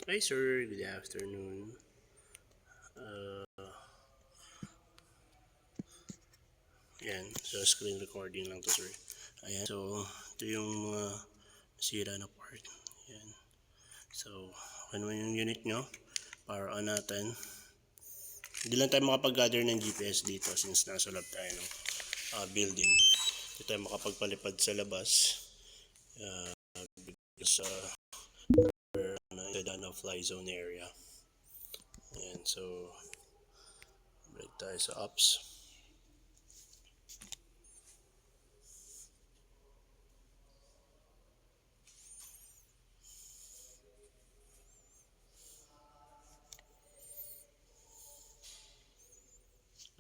Hi sir, good afternoon. Uh, Yan, so screen recording lang to sir. Ayan, so ito yung mga nasira na part. Ayan. So, ano yung unit nyo? Power on natin. Hindi lang tayo makapag-gather ng GPS dito since nasa lab tayo ng building. Hindi tayo makapagpalipad sa labas. Because we're in the fly zone area. Ayan, so balik tayo sa ops.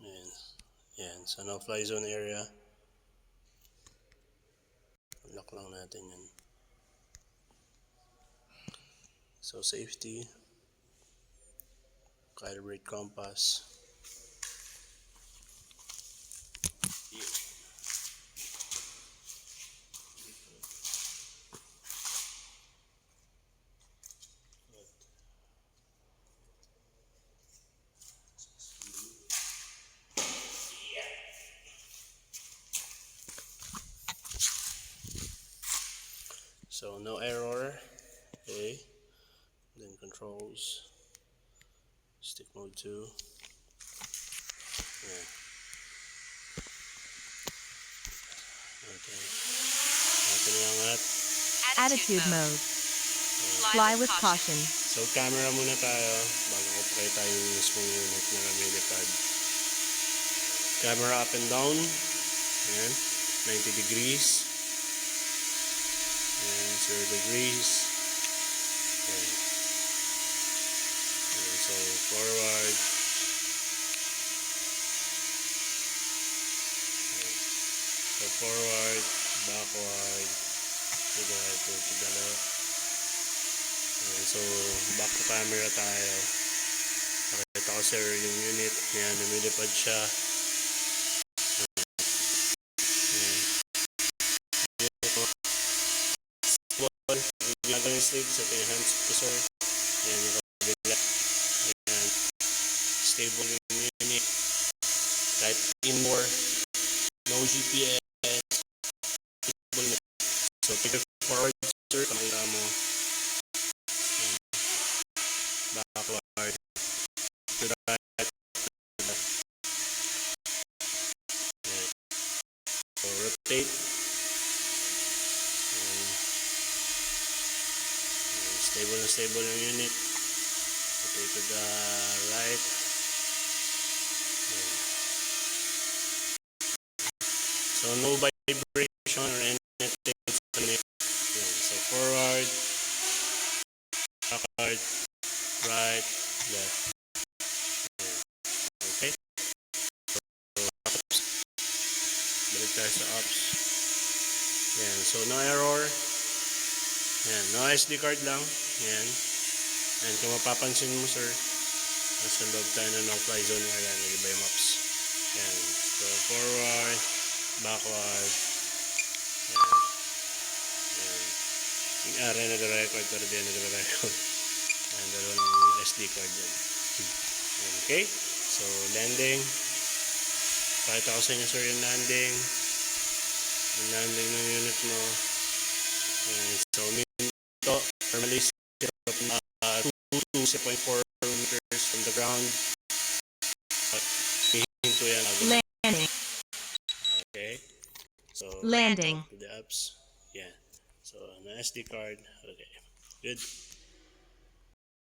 Ayan. Ayan, so no fly zone area. Lock lang natin yan. So safety, calibrate compass. So no error. Okay. Then controls. Stick mode 2. Yeah. Okay. Natin iangat. Attitude mode. Fly with caution. So camera muna tayo bago ko pakita yung mismong unit na lumilipad. Camera up and down. Ayan. 90 degrees. And 0 degrees. Ayan. And so forward. Ayan. So forward, backward, to the right or to the left. Ayan. So back to camera tayo. Nakita ko sir yung unit. Ayan, lumilipad siya. Ginagawa yung sleeve sa hands ko sir. Ayan yung kabila. Ayan. Stable yung unit. Kahit indoor. No GPS. Stable. So take it forward sir. Kamera mo. Backward. To the right. To the left. Ayan. So rotate. Stable na stable yung unit. Rotate to the right. Ayan. So no vibration or anything. Ayan. So forward, backward, right, left. Ayan. Okay. So ops. Balik tayo sa ops. Ayan. So no error. Ayan. No SD card lang. Ayan. And kung mapapansin mo sir, nasa loob tayo na no-fly zone area. Nag-iba yung maps. Ayan. So forward, backward. Ayan. Ayan. Yung area nag-record pero di nag-record. Ayan, dalawang SD card yan. Ayan, okay. So landing. Pakita ko sa inyo sir yung landing. Yung landing ng unit mo. Ayan. So minto, normally 2 to 0.4 meters from the ground. Hinto yan. Landing. Okay. So Landing. to the apps. Yeah. So an SD card. Okay. Good.